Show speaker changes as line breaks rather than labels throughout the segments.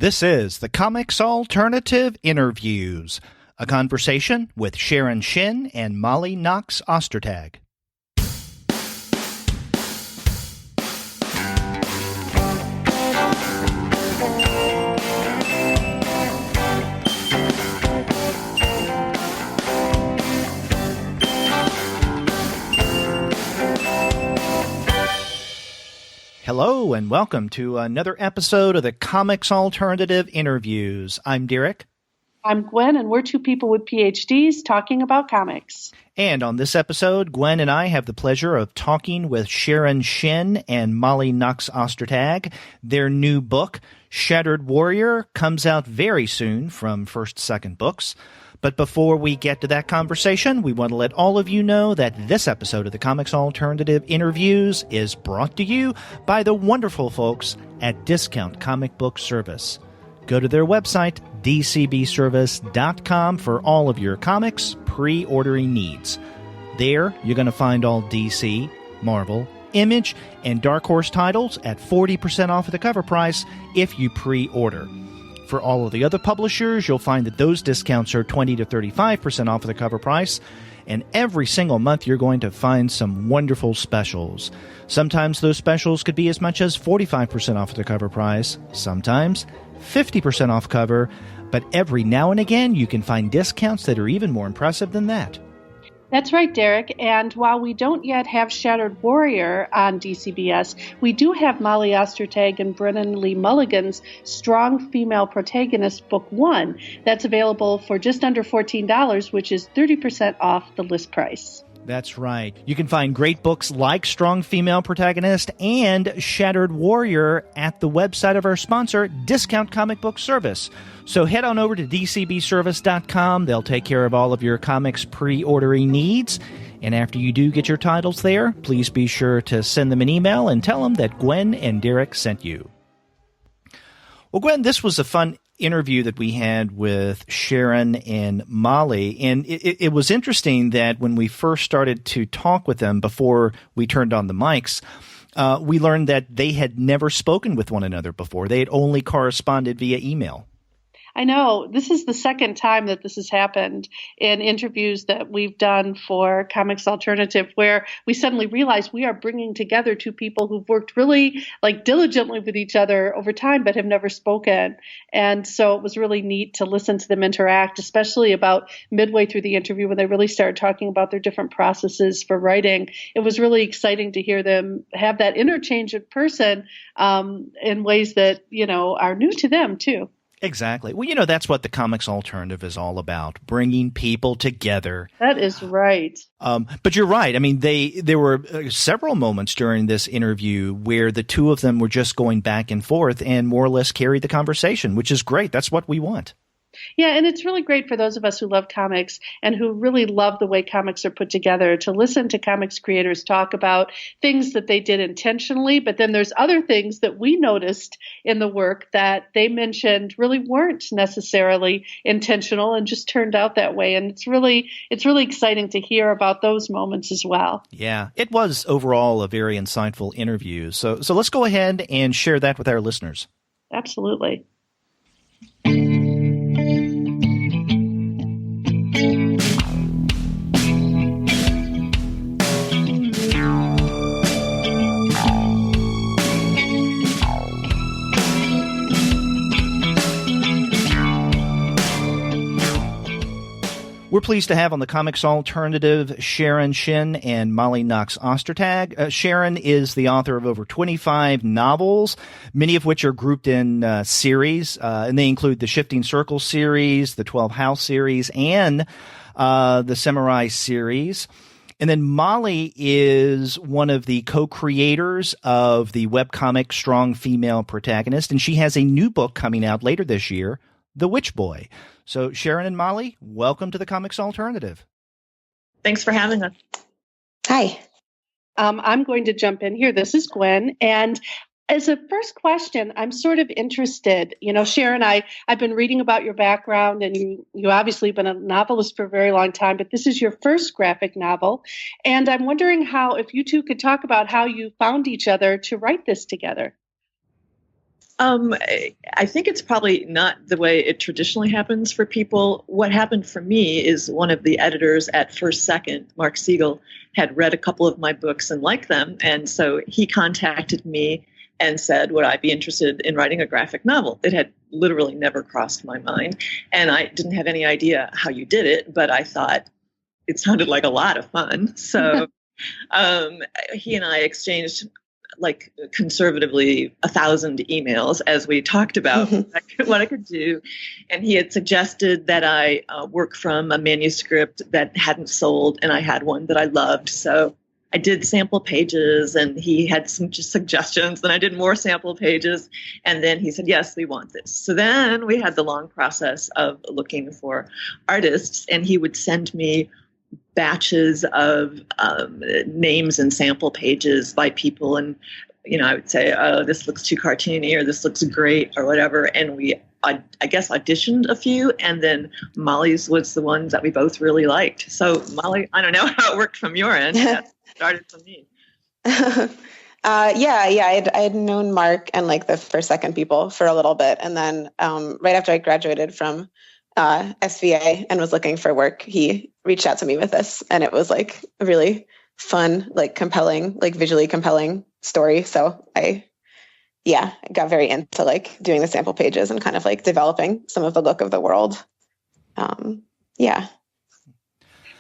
This is the Comics Alternative Interviews, a conversation with Sharon Shinn and Knox Ostertag. Hello and welcome to another episode of the Comics Alternative Interviews. I'm Derek.
I'm Gwen, and we're two people with PhDs talking about comics.
And on this episode, Gwen and I have the pleasure of talking with Sharon Shinn and Knox Ostertag. Their new book, Shattered Warrior, comes out very soon from First Second Books. But before we get to that conversation, we want to let all of you know that this episode of the Comics Alternative Interviews is brought to you by the wonderful folks at Discount Comic Book Service. Go to their website, dcbservice.com, for all of your comics pre-ordering needs. There, you're going to find all DC, Marvel, Image, and Dark Horse titles at 40% off of the cover price if you pre-order. For all of the other publishers, you'll find that those discounts are 20 to 35% off of the cover price, and every single month you're going to find some wonderful specials. Sometimes those specials could be as much as 45% off of the cover price, sometimes 50% off cover, but every now and again you can find discounts that are even more impressive than that.
That's right, Derek. And while we don't yet have Shattered Warrior on DCBS, we do have Knox Ostertag and Brennan Lee Mulligan's Strong Female Protagonist Book 1. That's available for just under $14, which is 30% off the list price.
That's right. You can find great books like Strong Female Protagonist and Shattered Warrior at the website of our sponsor, Discount Comic Book Service. So head on over to dcbservice.com. They'll take care of all of your comics pre-ordering needs. And after you do get your titles there, please be sure to send them an email and tell them that Gwen and Derek sent you. Well, Gwen, this was a fun interview that we had with Sharon and Molly, and it was interesting that when we first started to talk with them before we turned on the mics, we learned that they had never spoken with one another before. They had only corresponded via email.
I know. This is the second time that this has happened in interviews that we've done for Comics Alternative, where we suddenly realize we are bringing together two people who've worked really diligently with each other over time, but have never spoken. And so it was really neat to listen to them interact, especially about midway through the interview when they really started talking about their different processes for writing. It was really exciting to hear them have that interchange of person in ways that, are new to them too.
Exactly. Well, that's what the Comics Alternative is all about, bringing people together.
That is right.
But you're right. I mean, there were several moments during this interview where the two of them were just going back and forth and more or less carried the conversation, which is great. That's what we want.
Yeah, and it's really great for those of us who love comics and who really love the way comics are put together to listen to comics creators talk about things that they did intentionally, but then there's other things that we noticed in the work that they mentioned really weren't necessarily intentional and just turned out that way. And it's really exciting to hear about those moments as well.
Yeah, it was overall a very insightful interview. So let's go ahead and share that with our listeners.
Absolutely.
We're pleased to have on the Comics Alternative Sharon Shinn and Knox Ostertag. Sharon is the author of over 25 novels, many of which are grouped in series, and they include the Shifting Circle series, the 12 House series, and the Samurai series. And then Molly is one of the co-creators of the webcomic Strong Female Protagonist, and she has a new book coming out later this year, The Witch Boy. So Sharon and Molly, welcome to the Comics Alternative.
Thanks for having us.
Hi.
I'm going to jump in here. This is Gwen. And as a first question, I'm sort of interested. Sharon, I've been reading about your background, and you obviously been a novelist for a very long time, but this is your first graphic novel. And I'm wondering if you two could talk about how you found each other to write this together.
I think it's probably not the way it traditionally happens for people. What happened for me is one of the editors at First Second, Mark Siegel, had read a couple of my books and liked them. And so he contacted me and said, would I be interested in writing a graphic novel? It had literally never crossed my mind. And I didn't have any idea how you did it, but I thought it sounded like a lot of fun. So he and I exchanged like conservatively 1,000 emails as we talked about what I could do. And he had suggested that I work from a manuscript that hadn't sold, and I had one that I loved. So I did sample pages, and he had some just suggestions, and I did more sample pages. And then he said, yes, we want this. So then we had the long process of looking for artists, and he would send me batches of names and sample pages by people. And, I would say, oh, this looks too cartoony, or this looks great, or whatever. And I guess, auditioned a few. And then Molly's was the one that we both really liked. So Molly, I don't know how it worked from your end. That started from me.
I had known Mark and like the First Second people for a little bit. And then right after I graduated from SVA and was looking for work, he reached out to me with this, and it was like a really fun, like compelling, like visually compelling story. So I got very into like doing the sample pages and kind of like developing some of the look of the world.
Well,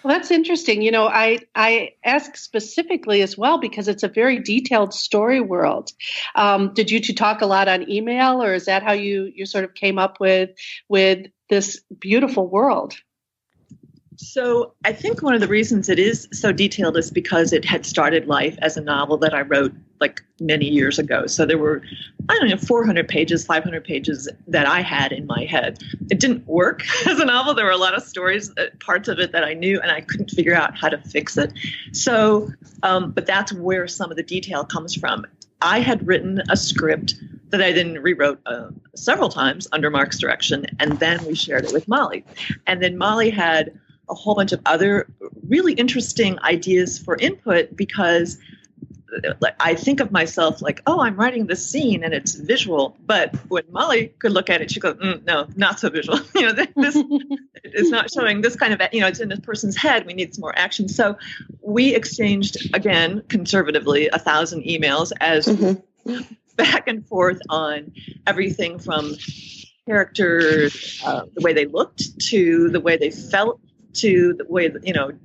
that's interesting. I ask specifically as well because it's a very detailed story world. Did you two talk a lot on email, or is that how you sort of came up with this beautiful world?
So I think one of the reasons it is so detailed is because it had started life as a novel that I wrote like many years ago. So there were, 400 pages, 500 pages that I had in my head. It didn't work as a novel. There were a lot of stories, parts of it that I knew, and I couldn't figure out how to fix it. So, but that's where some of the detail comes from. I had written a script that I then rewrote several times under Mark's direction, and then we shared it with Molly. And then Molly had a whole bunch of other really interesting ideas for input, because I think of myself like, oh, I'm writing this scene and it's visual. But when Molly could look at it, she goes, no, not so visual. This is not showing this kind of, it's in this person's head. We need some more action. So we exchanged, again, conservatively, 1,000 emails as back and forth on everything from characters, the way they looked, to the way they felt, to the way,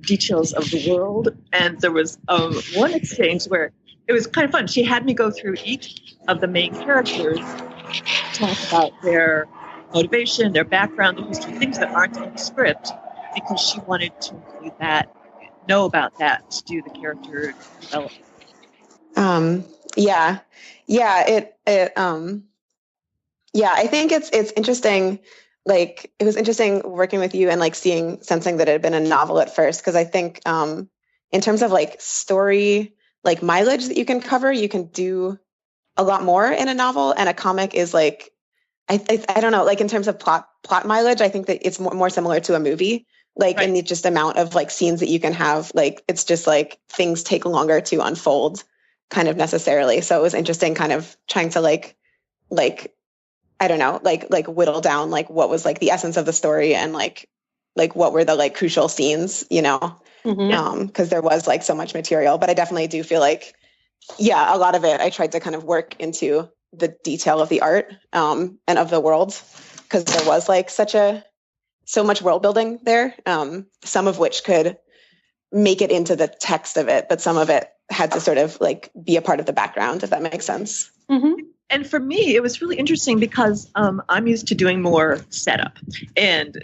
details of the world. And there was one exchange where it was kind of fun. She had me go through each of the main characters, talk about their motivation, their background, their history, things that aren't in the script, because she wanted to include that, know about that, to do the character development.
I think it's interesting. Like, it was interesting working with you and like sensing that it had been a novel at first. Cause I think, in terms of like story, like mileage that you can cover, you can do a lot more in a novel, and a comic is like, I don't know, like in terms of plot mileage, I think that it's more similar to a movie, like in the just amount of like scenes that you can have, like, it's just like things take longer to unfold kind of necessarily. So it was interesting kind of trying to like, I don't know, like whittle down like what was like the essence of the story, and like what were the like crucial scenes, because there was like so much material. But I definitely do feel like, a lot of it I tried to kind of work into the detail of the art and of the world, because there was like so much world building there, some of which could make it into the text of it, but some of it had to sort of like be a part of the background, if that makes sense.
Mm-hmm.
And for me, it was really interesting because I'm used to doing more setup. And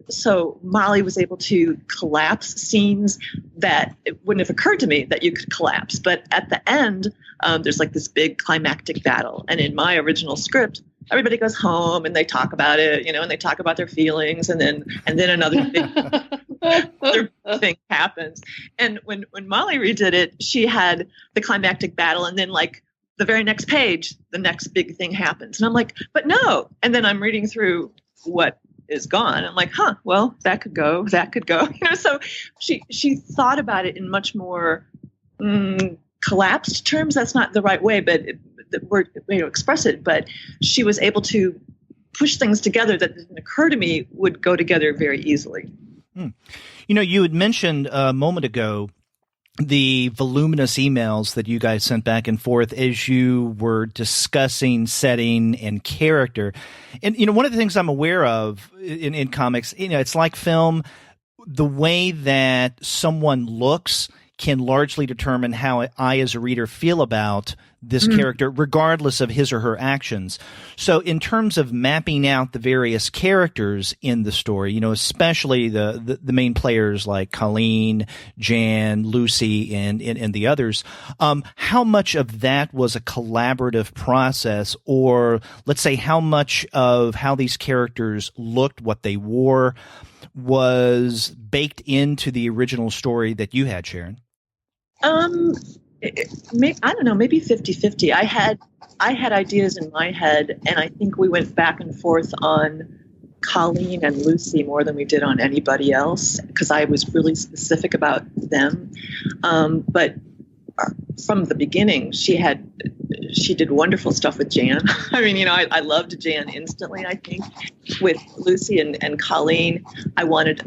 so Molly was able to collapse scenes that it wouldn't have occurred to me that you could collapse. But at the end, there's like this big climactic battle. And in my original script, everybody goes home and they talk about it, and they talk about their feelings. And then another thing happens. And when Molly redid it, she had the climactic battle, and then like the very next page, the next big thing happens. And I'm like, but no. And then I'm reading through what is gone. I'm like, well, that could go. So she thought about it in much more collapsed terms. That's not the right way, but word way to express it, but she was able to push things together that didn't occur to me would go together very easily.
You had mentioned a moment ago the voluminous emails that you guys sent back and forth as you were discussing setting and character. And, one of the things I'm aware of in comics, it's like film, the way that someone looks can largely determine how I, as a reader, feel about this character, regardless of his or her actions. So in terms of mapping out the various characters in the story, especially the main players like Colleen, Jan, Lucy, and the others, how much of that was a collaborative process, or let's say how much of how these characters looked, what they wore, was baked into the original story that you had, Sharon?
I don't know, maybe 50-50. I had ideas in my head, and I think we went back and forth on Colleen and Lucy more than we did on anybody else, because I was really specific about them. But from the beginning, she did wonderful stuff with Jan. I mean, I loved Jan instantly, I think. With Lucy and Colleen, I wanted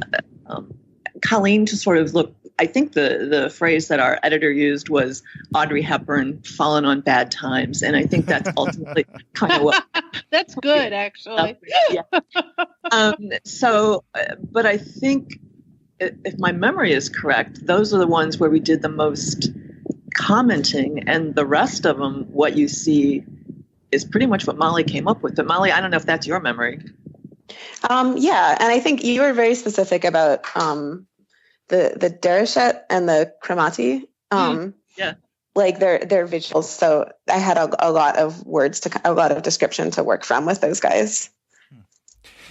Colleen to sort of look, I think the phrase that our editor used was Audrey Hepburn fallen on bad times. And I think that's ultimately kind of what.
That's good, actually.
Yeah. But I think if my memory is correct, those are the ones where we did the most commenting, and the rest of them, what you see is pretty much what Molly came up with. But Molly, I don't know if that's your memory.
Yeah. And I think you were very specific about, the Dereshit and the Cremati, like their visuals. So I had a lot of a lot of description to work from with those guys.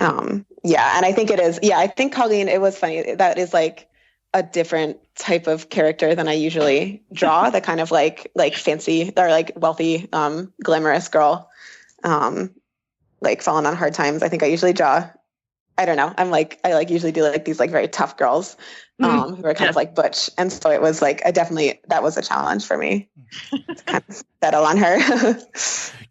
And I think it is. Yeah, I think Colleen, it was funny. That is like a different type of character than I usually draw. The kind of like fancy or like wealthy, glamorous girl, like falling on hard times. I think I usually draw. I don't know. I usually do like these like very tough girls who are kind of like butch. And so it was like, that was a challenge for me to kind of settle on her.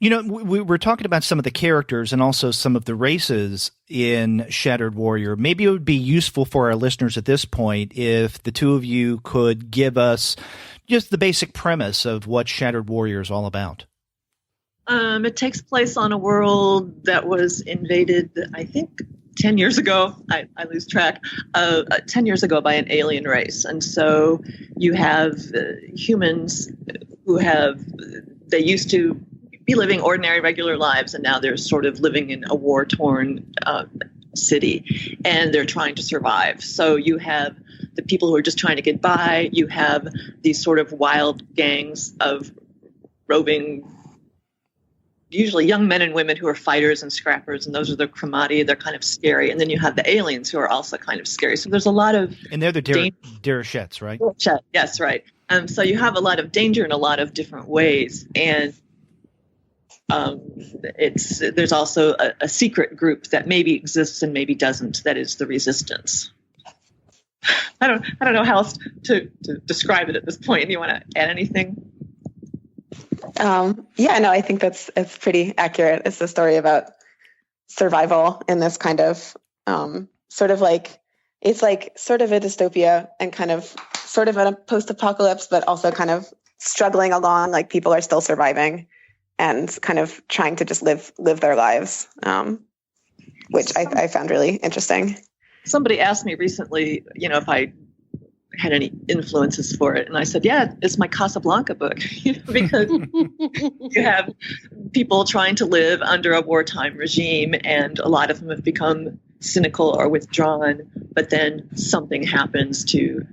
We were talking about some of the characters and also some of the races in Shattered Warrior. Maybe it would be useful for our listeners at this point if the two of you could give us just the basic premise of what Shattered Warrior is all about.
It takes place on a world that was invaded, I think, 10 years ago, I lose track, 10 years ago by an alien race. And so you have humans who they used to be living ordinary, regular lives, and now they're sort of living in a war-torn city, and they're trying to survive. So you have the people who are just trying to get by. You have these sort of wild gangs of roving, usually young men and women who are fighters and scrappers, and those are the Cremati. They're kind of scary. And then you have the aliens who are also kind of scary. So there's a lot of...
And they're the Dereshets, right?
Yes, right. So you have a lot of danger in a lot of different ways. And there's also a secret group that maybe exists and maybe doesn't, that is the Resistance. I don't know how else to describe it at this point. Do you want to add anything?
I think that's pretty accurate. It's a story about survival in this kind of sort of like, it's like sort of a dystopia and kind of sort of a post-apocalypse, but also kind of struggling along, like people are still surviving and kind of trying to just live their lives, which I found really interesting.
Somebody asked me recently, if I had any influences for it. And I said, yeah, it's my Casablanca book, because you have people trying to live under a wartime regime, and a lot of them have become cynical or withdrawn, but then something happens to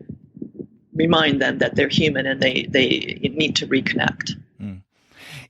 remind them that they're human and they need to reconnect.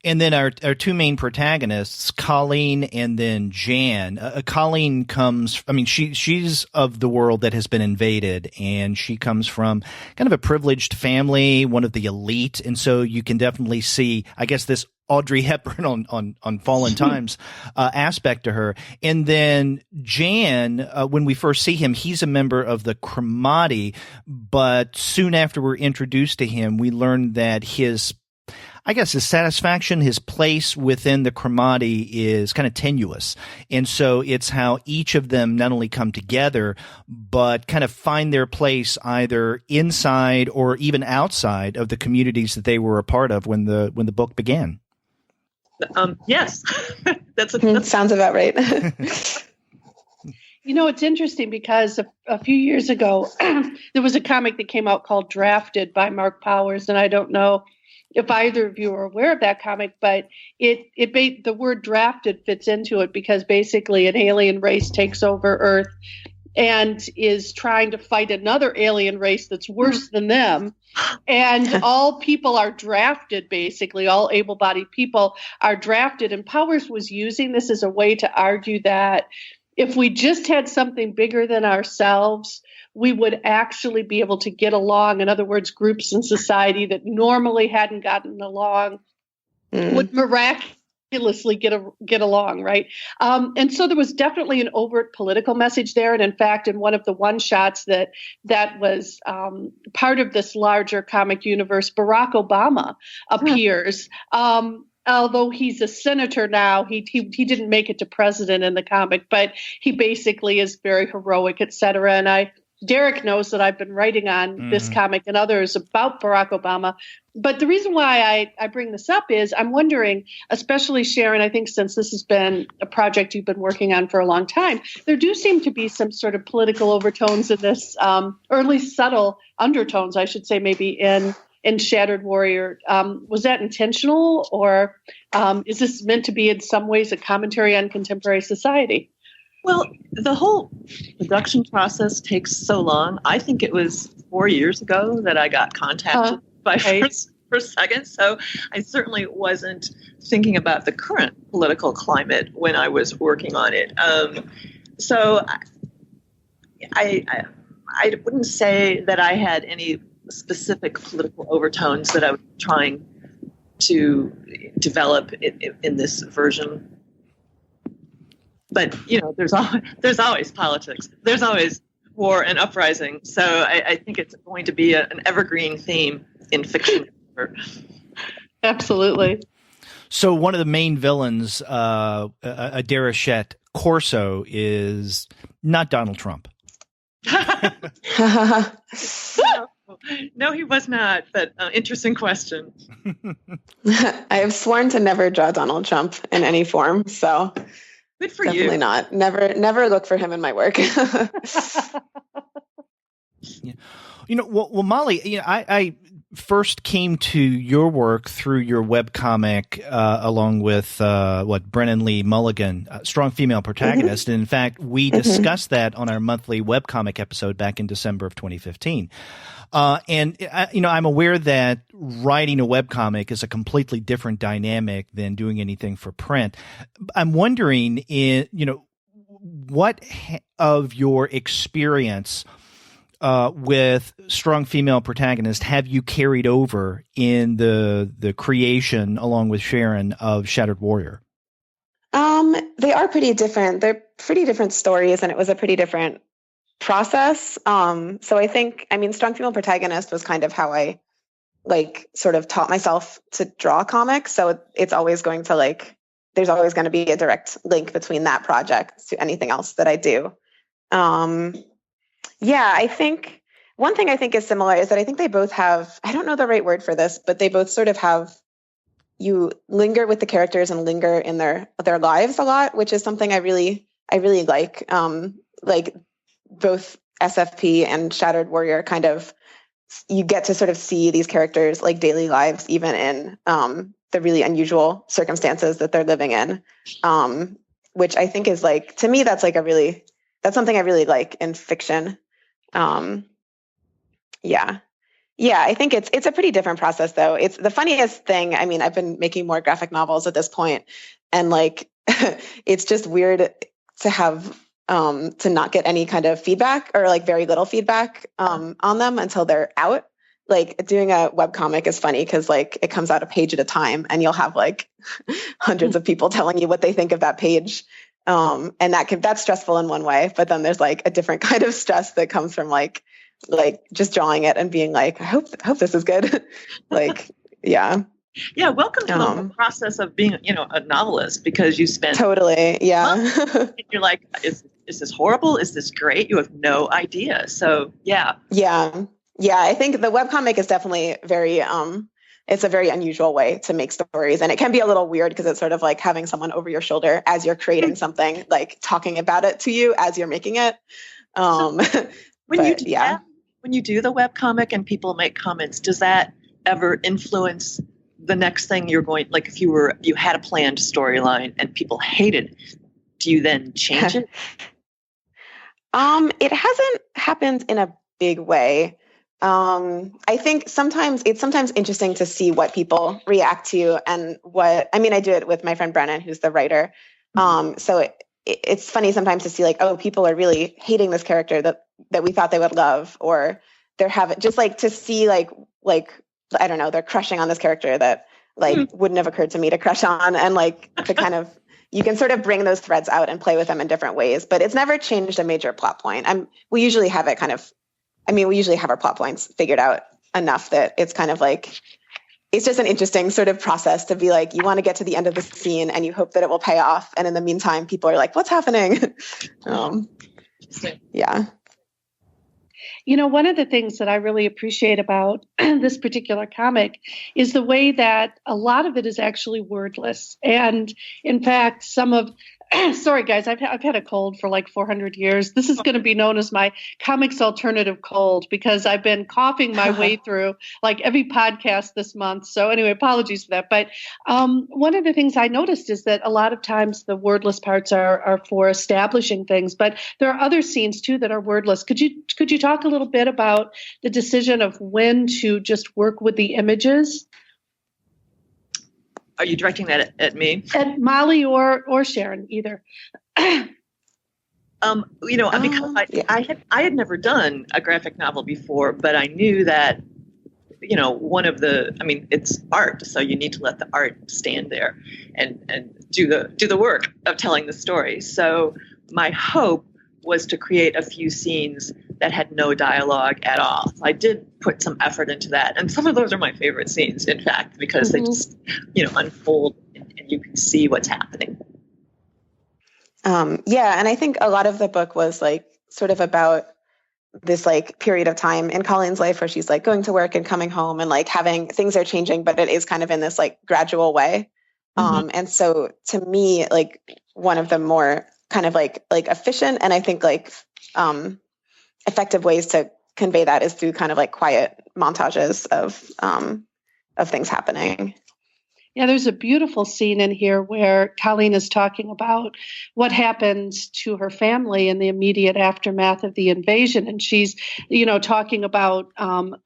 And then our two main protagonists, Colleen and then Jan. Colleen comes, she's of the world that has been invaded, and she comes from kind of a privileged family, one of the elite. And so you can definitely see, I guess, this Audrey Hepburn on Fallen Times aspect to her. And then Jan, when we first see him, he's a member of the Cremati, but soon after we're introduced to him, we learn that his I guess his satisfaction, his place within the Cremati is kind of tenuous. And so it's how each of them not only come together, but kind of find their place either inside or even outside of the communities that they were a part of when the book began.
Yes, that's
sounds about right.
It's interesting because a few years ago, there was a comic that came out called Drafted by Mark Powers, and I don't know if either of you are aware of that comic, but the word drafted fits into it because basically an alien race takes over Earth and is trying to fight another alien race that's worse than them. And all people are drafted, basically. All able-bodied people are drafted. And Powers was using this as a way to argue that if we just had something bigger than ourselves, we would actually be able to get along. In other words, groups in society that normally hadn't gotten along would miraculously get along, right? And so there was definitely an overt political message there. And in fact, in one of the one-shots that was part of this larger comic universe, Barack Obama appears. Although he's a senator now, he didn't make it to president in the comic, but he basically is very heroic, et cetera. And Derek knows that I've been writing on this comic and others about Barack Obama. But the reason why I bring this up is I'm wondering, especially Sharon, I think since this has been a project you've been working on for a long time, there do seem to be some sort of political overtones in this, or at least subtle undertones, I should say, maybe in Shattered Warrior. Was that intentional, or is this meant to be in some ways a commentary on contemporary society?
Well, the whole production process takes so long. I think it was 4 years ago that I got contacted by First Second. So I certainly wasn't thinking about the current political climate when I was working on it. So I wouldn't say that I had any specific political overtones that I was trying to develop in this version. But, there's always politics. There's always war and uprising. So I think it's going to be an evergreen theme in fiction.
Absolutely.
So one of the main villains, Derek Corso, is not Donald Trump.
No, he was not. But interesting question.
I have sworn to never draw Donald Trump in any form. So
good for
definitely
you.
Not. Never look for him in my work.
Yeah. Well, Molly, I first came to your work through your webcomic along with Brennan Lee Mulligan, Strong Female Protagonist. And in fact, we discussed that on our monthly webcomic episode back in December of 2015. And I'm aware that writing a webcomic is a completely different dynamic than doing anything for print. I'm wondering, what of your experience with Strong Female Protagonist have you carried over in the creation, along with Sharon, of Shattered Warrior?
They are pretty different. They're pretty different stories, and it was a pretty different process. So I think, Strong Female Protagonist was kind of how I sort of taught myself to draw comics. So it's always going to there's always going to be a direct link between that project to anything else that I do. Yeah, I think one thing I think is similar is that I think they both have, I don't know the right word for this, but they both sort of have, you linger with the characters and linger in their lives a lot, which is something I really like. Both SFP and Shattered Warrior kind of, you get to sort of see these characters daily lives, even in the really unusual circumstances that they're living in, which I think is to me, that's something I really like in fiction. Yeah, I think it's a pretty different process though. It's the funniest thing. I've been making more graphic novels at this point, and it's just weird to have, to not get any kind of feedback or very little feedback, on them until they're out. Doing a webcomic is funny because it comes out a page at a time, and you'll have hundreds of people telling you what they think of that page. And that's stressful in one way, but then there's a different kind of stress that comes from just drawing it and being I hope this is good. Yeah.
Yeah, welcome to the process of being, a novelist, because you spend
totally, yeah.
and you're like, is this horrible? Is this great? You have no idea. So yeah.
I think the webcomic is definitely very it's a very unusual way to make stories, and it can be a little weird because it's sort of like having someone over your shoulder as you're creating something, like talking about it to you as you're making it.
When you do the webcomic and people make comments, does that ever influence the next thing you're going, like if you had a planned storyline and people hated, do you then change it?
It hasn't happened in a big way. I think sometimes it's interesting to see what people react to and I do it with my friend Brennan, who's the writer. So it's funny sometimes to see like, oh, people are really hating this character that we thought they would love, or they're having just like to see like, I don't know, they're crushing on this character that like wouldn't have occurred to me to crush on, and like to kind of, you can sort of bring those threads out and play with them in different ways, but it's never changed a major plot point. We usually have our plot points figured out enough that it's kind of like, it's just an interesting sort of process to be like, you want to get to the end of the scene and you hope that it will pay off. And in the meantime, people are like, what's happening? Yeah.
One of the things that I really appreciate about this particular comic is the way that a lot of it is actually wordless. And in fact, sorry guys, I've had a cold for like 400 years. This is going to be known as my comics alternative cold, because I've been coughing my way through like every podcast this month. So anyway, apologies for that. But one of the things I noticed is that a lot of times the wordless parts are for establishing things, but there are other scenes too that are wordless. Could you talk a little bit about the decision of when to just work with the images?
Are you directing that at me?
At Molly or Sharon, either.
Because I had never done a graphic novel before, but I knew that, it's art, so you need to let the art stand there and do the work of telling the story. So my hope was to create a few scenes that had no dialogue at all. So I did put some effort into that. And some of those are my favorite scenes, in fact, because they just, unfold and you can see what's happening.
And I think a lot of the book was like sort of about this like period of time in Colleen's life where she's like going to work and coming home and like having things are changing, but it is kind of in this like gradual way. And so to me, like one of the more kind of like efficient and I think like effective ways to convey that is through kind of like quiet montages of things happening.
Yeah, there's a beautiful scene in here where Colleen is talking about what happens to her family in the immediate aftermath of the invasion. And she's, talking about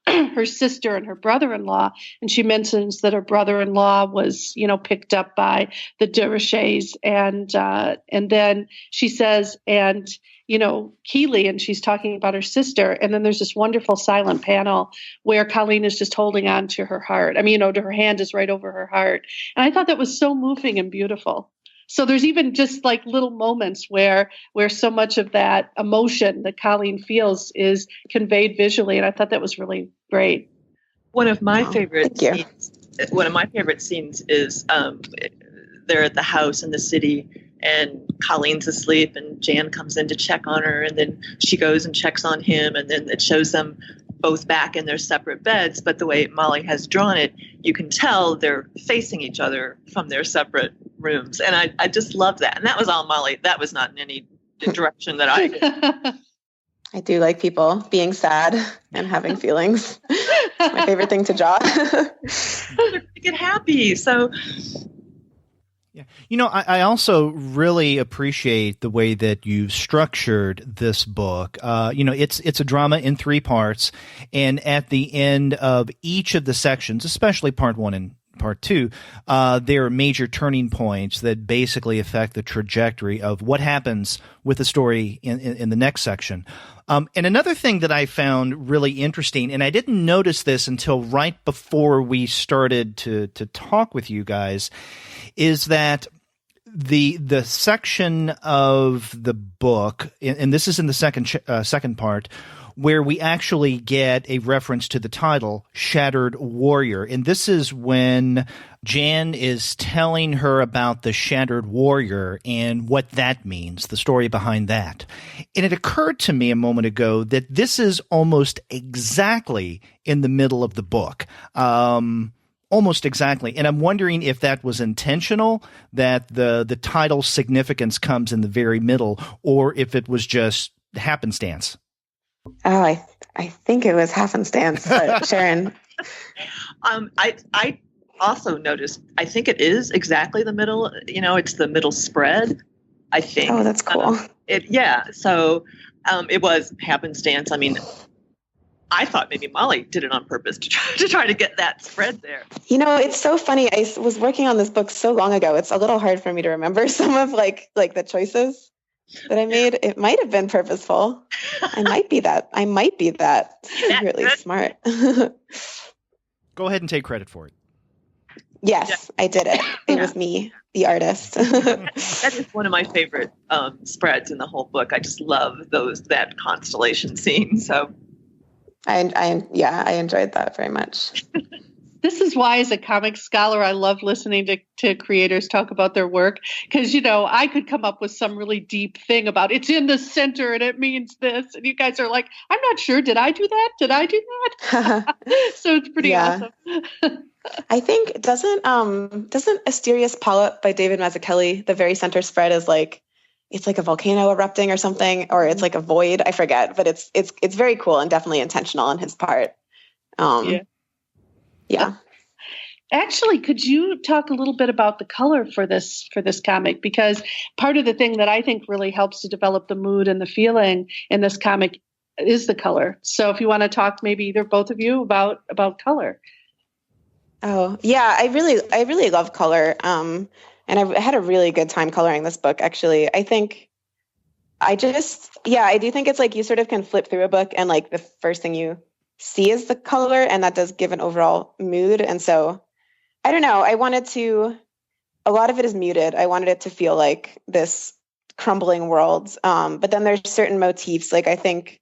her sister and her brother-in-law. And she mentions that her brother-in-law was, picked up by the Dervishes. And then she says, Keeley, and she's talking about her sister. And then there's this wonderful silent panel where Colleen is just holding on to her heart. To her hand is right over her heart. And I thought that was so moving and beautiful. So there's even just like little moments where so much of that emotion that Colleen feels is conveyed visually. And I thought that was really great.
One of my favorite scenes is they're at the house in the city and Colleen's asleep and Jan comes in to check on her, and then she goes and checks on him, and then it shows them both back in their separate beds. But the way Molly has drawn it, you can tell they're facing each other from their separate rooms. And I just love that. And that was all Molly. That was not in any direction that I did.
I do like people being sad and having feelings. My favorite thing to draw.
They're to get happy. So
yeah. I also really appreciate the way that you've structured this book. It's a drama in 3 parts, and at the end of each of the sections, especially part 1 and part 2, there are major turning points that basically affect the trajectory of what happens with the story in the next section. And another thing that I found really interesting, and I didn't notice this until right before we started to talk with you guys, is that the section of the book, and this is in the second part, where we actually get a reference to the title, Shattered Warrior. And this is when Jan is telling her about the Shattered Warrior and what that means, the story behind that. And it occurred to me a moment ago that this is almost exactly in the middle of the book. Almost exactly. And I'm wondering if that was intentional, that the title's significance comes in the very middle, or if it was just happenstance.
Oh, I think it was happenstance, but Sharon.
I also noticed, I think it is exactly the middle, it's the middle spread, I think.
Oh, that's cool.
So it was happenstance. I mean, I thought maybe Molly did it on purpose to try to get that spread there.
It's so funny. I was working on this book so long ago. It's a little hard for me to remember some of like the choices that I made. It might have been purposeful. I might be that really smart.
Go ahead and take credit for it.
Yes, I did it. It was me, the artist.
That is one of my favorite spreads in the whole book. I just love that constellation scene. So
I enjoyed that very much.
This is why, as a comic scholar, I love listening to creators talk about their work, because, I could come up with some really deep thing about it's in the center and it means this. And you guys are like, I'm not sure. Did I do that? So it's pretty awesome.
I think, doesn't Asterius Polyp by David Mazzucchelli, the very center spread is like, it's like a volcano erupting or something, or it's like a void. I forget, but it's very cool and definitely intentional on his part. Yeah.
Actually, could you talk a little bit about the color for this comic? Because part of the thing that I think really helps to develop the mood and the feeling in this comic is the color. So if you want to talk, maybe either both of you about color.
Oh, yeah, I really love color. And I had a really good time coloring this book, actually. I think I do think it's like you sort of can flip through a book and like the first thing you see is the color, and that does give an overall mood. And so I don't know, a lot of it is muted. I wanted it to feel like this crumbling world. But then there's certain motifs. Like I think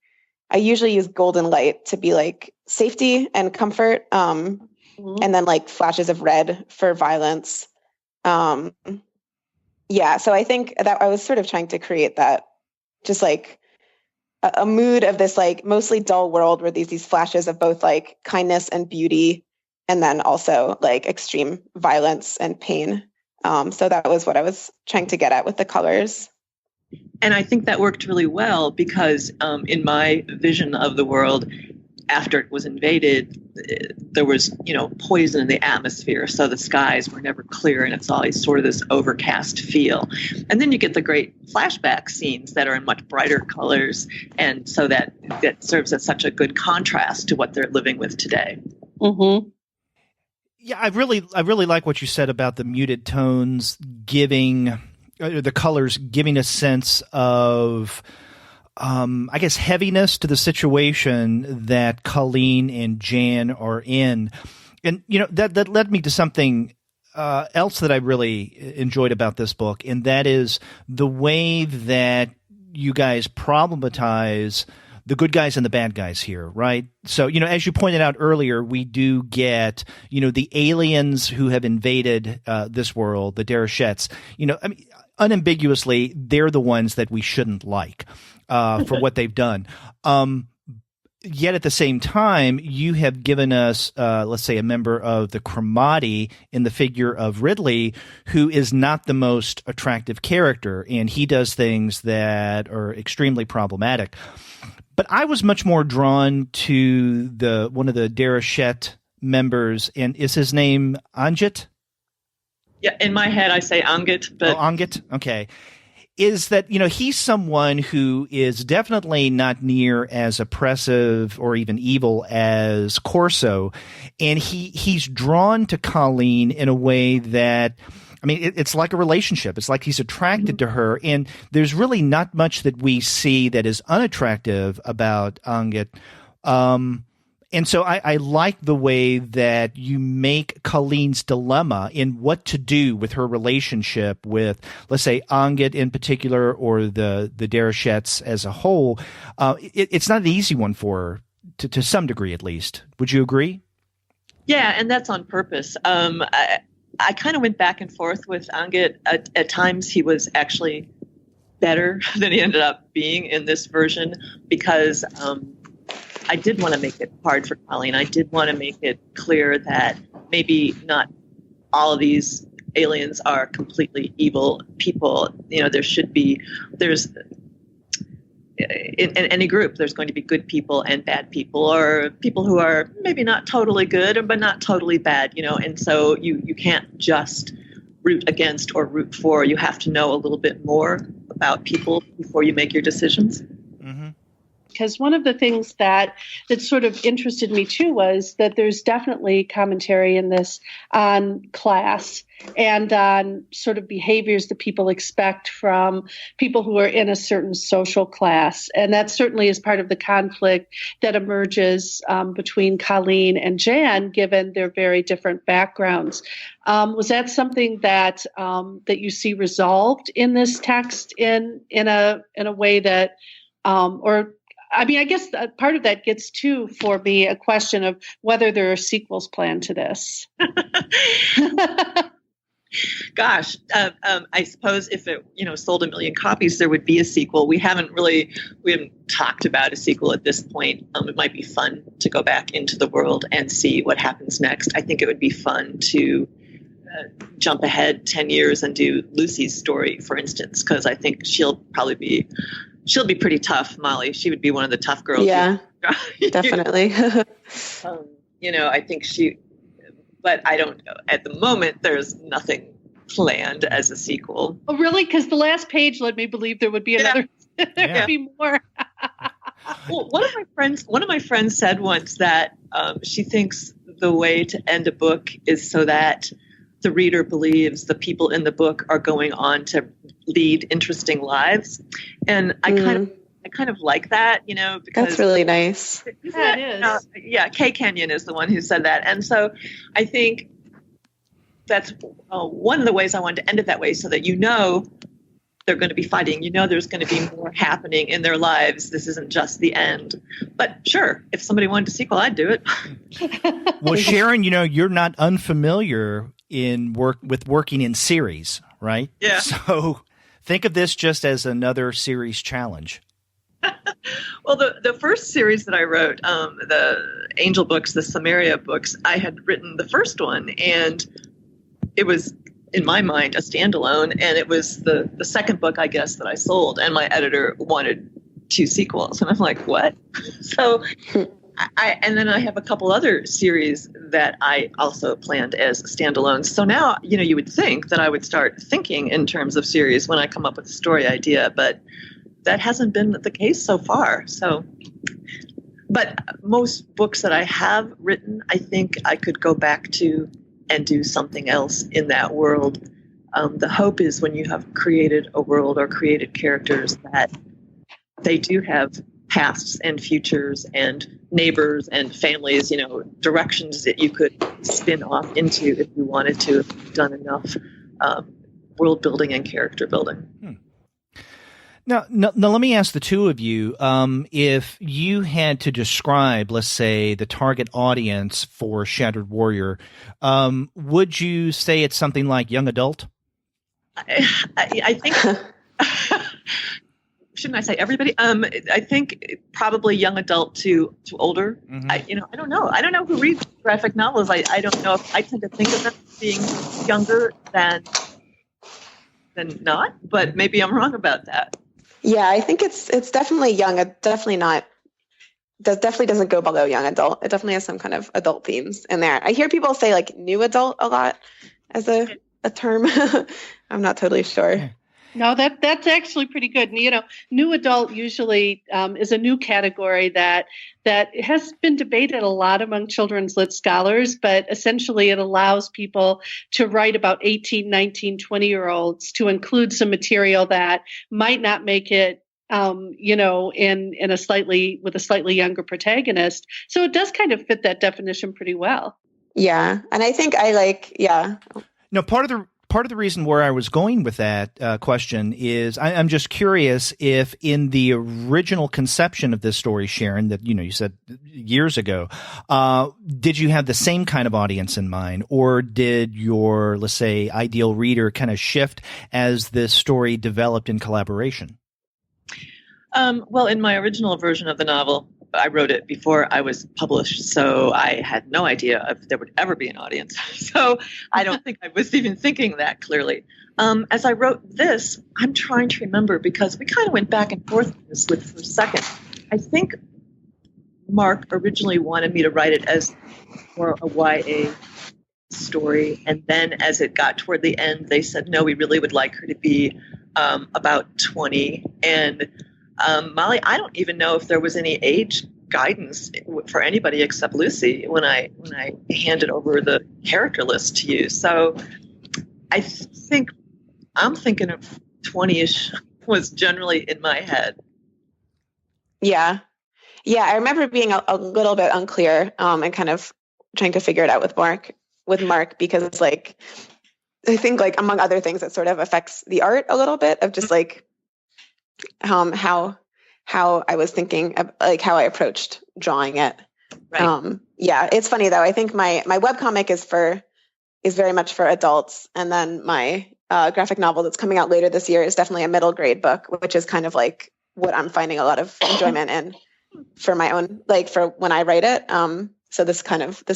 I usually use golden light to be like safety and comfort. And then like flashes of red for violence. So I think that I was sort of trying to create that, just like a mood of this like mostly dull world where these flashes of both like kindness and beauty, and then also like extreme violence and pain. So that was what I was trying to get at with the colors.
And I think that worked really well because in my vision of the world, after it was invaded, there was, poison in the atmosphere. So the skies were never clear, and it's always sort of this overcast feel. And then you get the great flashback scenes that are in much brighter colors. And so that serves as such a good contrast to what they're living with today.
Mm-hmm.
Yeah, I really like what you said about the muted tones giving the colors giving a sense of I guess heaviness to the situation that Colleen and Jan are in. And, that led me to something else that I really enjoyed about this book, and that is the way that you guys problematize the good guys and the bad guys here, right? So, as you pointed out earlier, we do get, the aliens who have invaded this world, the Derechettes, unambiguously, they're the ones that we shouldn't like for what they've done. Yet at the same time, you have given us, let's say, a member of the Cremati in the figure of Ridley, who is not the most attractive character, and he does things that are extremely problematic. But I was much more drawn to one of the Derechette members, and is his name Anjit?
Yeah, in my head I say Angit, but
Angit, okay. Is that, he's someone who is definitely not near as oppressive or even evil as Corso, and he's drawn to Colleen in a way that, it's like a relationship. It's like he's attracted to her, and there's really not much that we see that is unattractive about Angit. And so I like the way that you make Colleen's dilemma in what to do with her relationship with, let's say, Angit in particular, or the Derechettes as a whole. It's not an easy one for her, to some degree at least. Would you agree?
Yeah, and that's on purpose. I kind of went back and forth with Angit. At times he was actually better than he ended up being in this version, because I did want to make it hard for Colleen. I did want to make it clear that maybe not all of these aliens are completely evil people. You know, there's in any group, there's going to be good people and bad people, or people who are maybe not totally good, but not totally bad, you know, and so you can't just root against or root for. You have to know a little bit more about people before you make your decisions.
Because one of the things that sort of interested me too was that there's definitely commentary in this on class and on sort of behaviors that people expect from people who are in a certain social class. And that certainly is part of the conflict that emerges between Colleen and Jan, given their very different backgrounds. Was that something that you see resolved in this text in a way that, or I mean, I guess part of that gets to, for me, a question of whether there are sequels planned to this.
Gosh, I suppose if it, sold 1 million copies, there would be a sequel. We haven't talked about a sequel at this point. It might be fun to go back into the world and see what happens next. I think it would be fun to jump ahead 10 years and do Lucy's story, for instance, because I think she'll be pretty tough, Molly. She would be one of the tough girls.
Yeah, definitely.
I think but I don't know. At the moment, there's nothing planned as a sequel.
Oh, really? Because the last page led me believe there would be another. There would be more.
Well, one of my friends said once that she thinks the way to end a book is so that the reader believes the people in the book are going on to lead interesting lives, and I kind of like that, because
that's really nice.
Yeah, it is.
Kay Kenyon is the one who said that, and so I think that's one of the ways I wanted to end it that way, so that they're going to be fighting. There's going to be more happening in their lives. This isn't just the end. But sure, if somebody wanted a sequel, I'd do it.
Well, Sharon, you're not unfamiliar with working in series, right?
Yeah.
So think of this just as another series challenge.
Well, the first series that I wrote, the Angel books, the Samaria books, I had written the first one, and it was, in my mind, a standalone, and it was the second book, I guess, that I sold, and my editor wanted 2 sequels, and I'm like, what? So and then I have a couple other series that I also planned as standalones. So now, you would think that I would start thinking in terms of series when I come up with a story idea, but that hasn't been the case so far. So, but most books that I have written, I think I could go back to and do something else in that world. The hope is when you have created a world or created characters that they do have pasts and futures and neighbors and families, directions that you could spin off into if you wanted to, if you've done enough world building and character building.
Now, let me ask the two of you, if you had to describe, let's say, the target audience for Shattered Warrior, would you say it's something like young adult?
I think... Shouldn't I say everybody? I think probably young adult to older. Mm-hmm. I don't know. I don't know who reads graphic novels. I don't know if I tend to think of them as being younger than not, but maybe I'm wrong about that.
Yeah, I think it's definitely young. It definitely doesn't go below young adult. It definitely has some kind of adult themes in there. I hear people say like new adult a lot as a term. I'm not totally sure.
No, that's actually pretty good. New adult usually is a new category that has been debated a lot among children's lit scholars, but essentially it allows people to write about 18, 19, 20-year-olds to include some material that might not make it in a slightly younger protagonist. So it does kind of fit that definition pretty well.
Yeah. And I think
No, part of the reason where I was going with that question is I'm just curious if in the original conception of this story, Sharon, that, you said years ago, did you have the same kind of audience in mind, or did your, let's say, ideal reader kind of shift as this story developed in collaboration?
Well, in my original version of the novel, I wrote it before I was published, so I had no idea if there would ever be an audience. So I don't think I was even thinking that clearly. As I wrote this, I'm trying to remember, because we kind of went back and forth with this for a second. I think Mark originally wanted me to write it as more a YA story, and then as it got toward the end, they said, no, we really would like her to be about 20. And Molly, I don't even know if there was any age guidance for anybody except Lucy when I handed over the character list to you. So I'm thinking of 20-ish was generally in my head.
Yeah. Yeah. I remember being a little bit unclear and kind of trying to figure it out with Mark, because it's like, I think, like, among other things, it sort of affects the art a little bit of just like, how I was thinking of, like, how I approached drawing it.
Right.
Yeah, it's funny though. I think my webcomic is very much for adults. And then my graphic novel that's coming out later this year is definitely a middle grade book, which is kind of like what I'm finding a lot of enjoyment in for my own, like, for when I write it. So this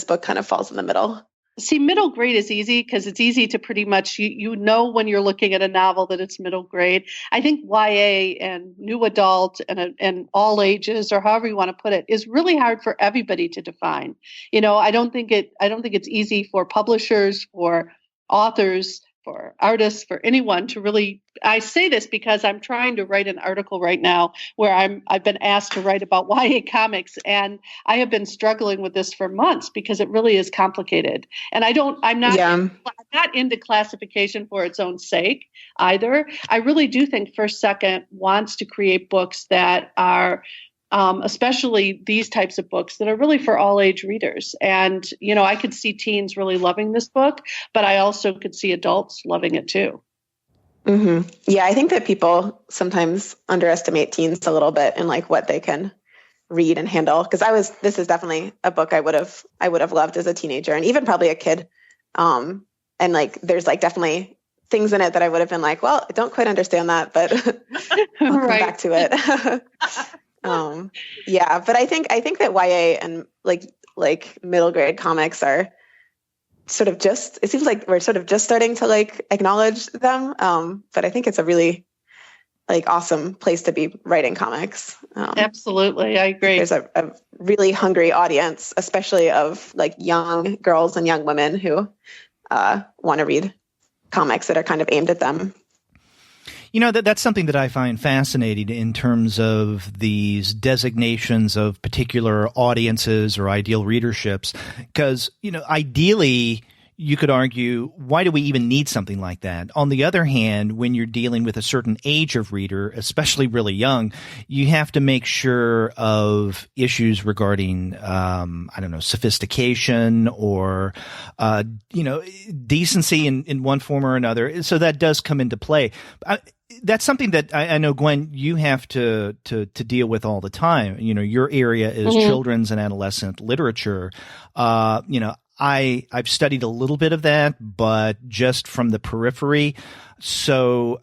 book kind of falls in the middle.
See, middle grade is easy because it's easy to pretty much, when you're looking at a novel that it's middle grade. I think YA and new adult and all ages, or however you want to put it, is really hard for everybody to define. I don't think it's easy for publishers, for authors, for artists, for anyone to really. I say this because I'm trying to write an article right now where I've been asked to write about YA comics, and I have been struggling with this for months because it really is complicated. And I'm not into classification for its own sake either. I really do think First Second wants to create books that are especially these types of books that are really for all age readers. And, I could see teens really loving this book, but I also could see adults loving it too.
Mm-hmm. Yeah, I think that people sometimes underestimate teens a little bit in, like, what they can read and handle. Because this is definitely a book I would have loved as a teenager, and even probably a kid. And, like, there's, like, definitely things in it that I would have been like, well, I don't quite understand that, but I'll come back to it. Yeah, but I think that YA and like middle grade comics are sort of it seems like we're sort of just starting to, like, acknowledge them. But I think it's a really, like, awesome place to be writing comics.
Absolutely. I agree.
There's a really hungry audience, especially of, like, young girls and young women who want to read comics that are kind of aimed at them.
That's something that I find fascinating in terms of these designations of particular audiences or ideal readerships, because, ideally, you could argue, why do we even need something like that? On the other hand, when you're dealing with a certain age of reader, especially really young, you have to make sure of issues regarding, sophistication or, decency in one form or another. So that does come into play. That's something that I know, Gwen, you have to deal with all the time. Your area is children's and adolescent literature. I've studied a little bit of that, but just from the periphery. So,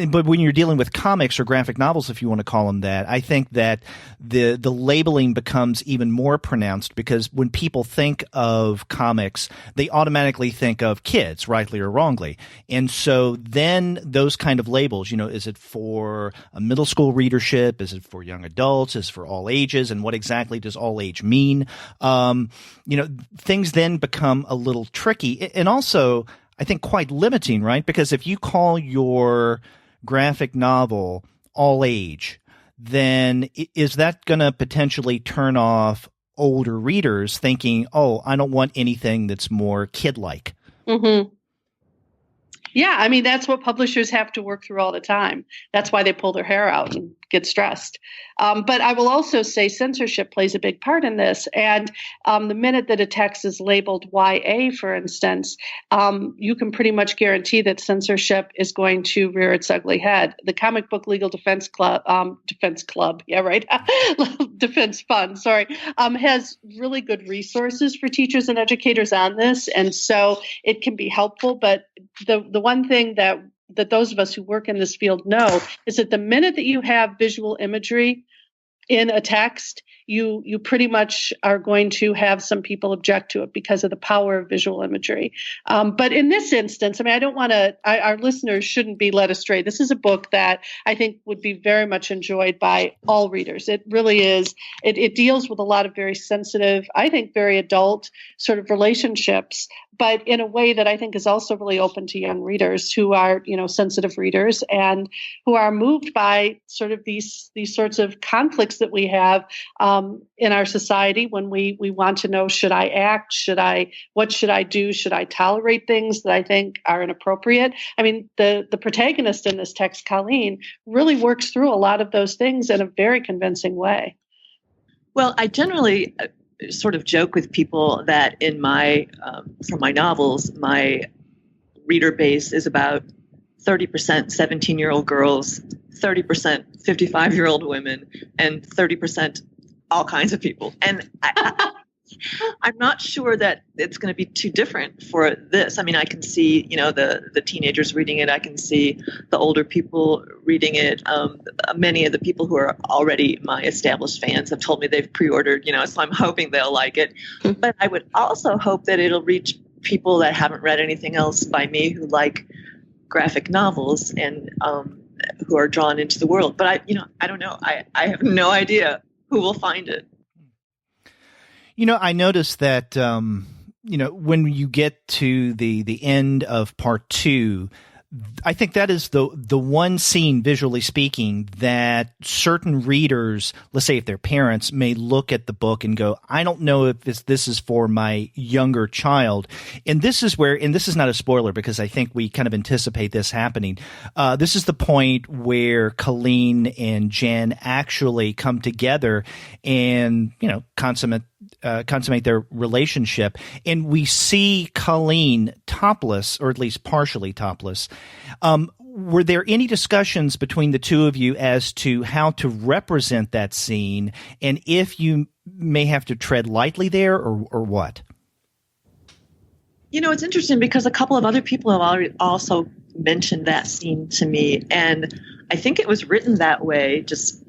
but when you're dealing with comics or graphic novels, if you want to call them that, I think that the labeling becomes even more pronounced, because when people think of comics, they automatically think of kids, rightly or wrongly. And so then those kind of labels, is it for a middle school readership? Is it for young adults? Is it for all ages? And what exactly does all age mean? Things then become a little tricky. And also, I think, quite limiting, right? Because if you call your graphic novel all age, then is that going to potentially turn off older readers thinking, oh, I don't want anything that's more kid-like?
Mm-hmm. Yeah, I mean, that's what publishers have to work through all the time. That's why they pull their hair out and get stressed. But I will also say censorship plays a big part in this. And the minute that a text is labeled YA, for instance, you can pretty much guarantee that censorship is going to rear its ugly head. The Comic Book Legal Defense Club, yeah, right, Defense Fund, sorry, has really good resources for teachers and educators on this. And so it can be helpful. But the one thing that those of us who work in this field know is that the minute that you have visual imagery in a text, you pretty much are going to have some people object to it because of the power of visual imagery. But in this instance, I mean, I don't want to, our listeners shouldn't be led astray. This is a book that I think would be very much enjoyed by all readers. It really is. It deals with a lot of very sensitive, I think very adult sort of relationships, but in a way that I think is also really open to young readers who are, sensitive readers and who are moved by sort of these sorts of conflicts that we have in our society when we want to know, should I act? What should I do? Should I tolerate things that I think are inappropriate? I mean, the protagonist in this text, Colleen, really works through a lot of those things in a very convincing way. Well, I generally sort of joke with people that in from my novels, my reader base is about 30% 17-year-old girls, 30% 55-year-old women, and 30% all kinds of people. And I'm not sure that it's going to be too different for this. I mean, I can see, the teenagers reading it. I can see the older people reading it. Many of the people who are already my established fans have told me they've pre-ordered, so I'm hoping they'll like it. But I would also hope that it'll reach people that haven't read anything else by me who like graphic novels and who are drawn into the world. But I don't know. I have no idea who will find it.
I noticed that, when you get to the end of part 2, I think that is the one scene, visually speaking, that certain readers, let's say if they're parents, may look at the book and go, I don't know if this is for my younger child. And this is not a spoiler because I think we kind of anticipate this happening. This is the point where Colleen and Jen actually come together and, consummate their relationship. And we see Colleen topless, or at least partially topless. Were there any discussions between the two of you as to how to represent that scene, and if you may have to tread lightly there or what?
It's interesting because a couple of other people have already also mentioned that scene to me. And I think it was written that way, just,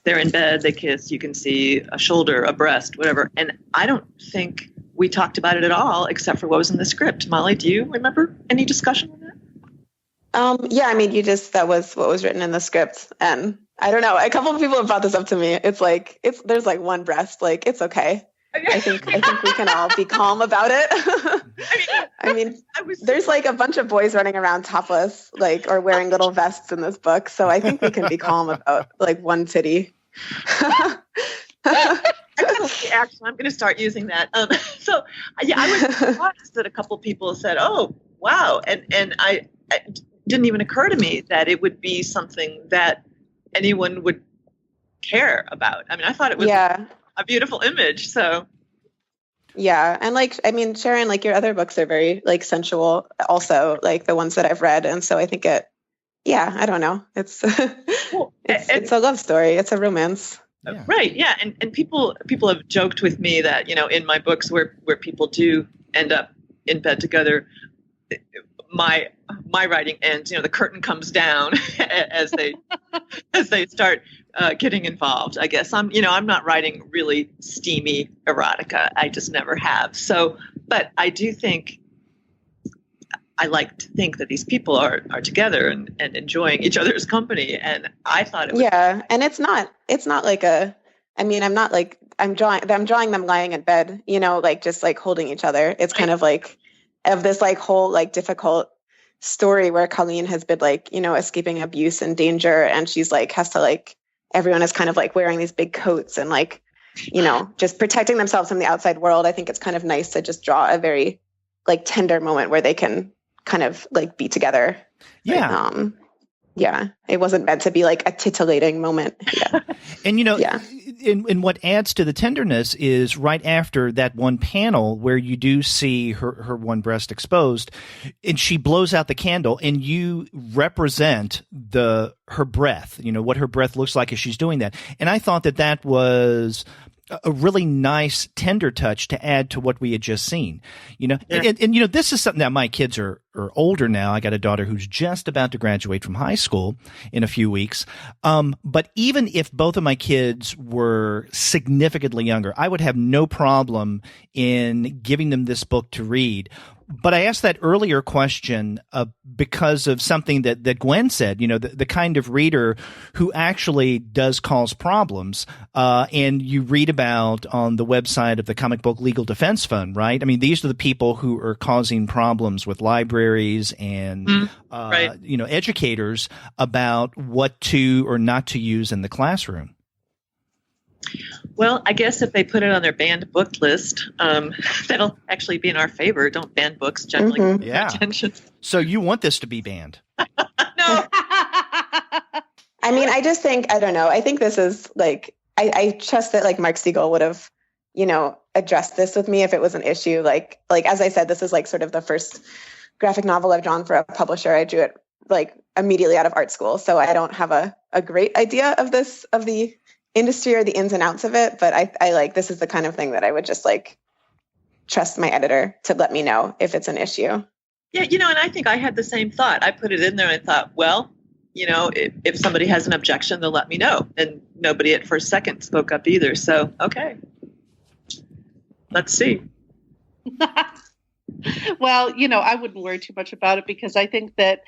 they're in bed, they kiss, you can see a shoulder, a breast, whatever. And I don't think we talked about it at all, except for what was in the script. Molly, do you remember any discussion on that?
Yeah, I mean, that was what was written in the script. And I don't know, a couple of people have brought this up to me. There's like one breast, like, it's okay. I think we can all be calm about it. I mean, there's like a bunch of boys running around topless, like, or wearing little vests in this book. So I think we can be calm about like one titty.
Actually, I'm going to start using that. I was surprised that a couple of people said, "Oh, wow," and it didn't even occur to me that it would be something that anyone would care about. I mean, I thought it was a beautiful image. So.
Yeah. And Sharon, like your other books are very like sensual also, like the ones that I've read. And so I think I don't know. It's, it's a love story. It's a romance.
Yeah.
Right. Yeah. And people have joked with me that, in my books where people do end up in bed together, my writing ends, the curtain comes down as they start getting involved. I guess I'm not writing really steamy erotica. I just never have. So, but I do think I like to think that these people are together and enjoying each other's company. And I thought it was.
Yeah. And it's not like I'm drawing them lying in bed, like just like holding each other. It's kind of like of this like whole like difficult story where Colleen has been like, escaping abuse and danger. And she's like, has to like, everyone is kind of like wearing these big coats and like, just protecting themselves from the outside world. I think it's kind of nice to just draw a very like tender moment where they can kind of like be together.
Yeah.
Yeah, it wasn't meant to be like a titillating moment. Yeah.
And, and what adds to the tenderness is right after that one panel where you do see her one breast exposed, and she blows out the candle, and you represent her breath, what her breath looks like as she's doing that. And I thought that was a really nice tender touch to add to what we had just seen, and this is something that my kids are older now. I got a daughter who's just about to graduate from high school in a few weeks. But even if both of my kids were significantly younger, I would have no problem in giving them this book to read. But I asked that earlier question because of something that Gwen said, the kind of reader who actually does cause problems. And you read about on the website of the Comic Book Legal Defense Fund, right? I mean, these are the people who are causing problems with libraries and,
right.
Educators about what to or not to use in the classroom.
Well, I guess if they put it on their banned book list, that'll actually be in our favor. Don't ban books generally.
Yeah.
Attention.
So you want this to be banned?
No.
I mean, I just think, I don't know. I think this is like, I trust that like Mark Siegel would have, addressed this with me if it was an issue. Like as I said, this is like sort of the first graphic novel I've drawn for a publisher. I drew it like immediately out of art school. So I don't have a great idea of the industry or the ins and outs of it, but I like, this is the kind of thing that I would just like trust my editor to let me know if it's an issue.
Yeah, and I think I had the same thought. I put it in there and I thought, well, if somebody has an objection, they'll let me know. And nobody at first second spoke up either. So, okay. Let's see.
Well, I wouldn't worry too much about it because I think that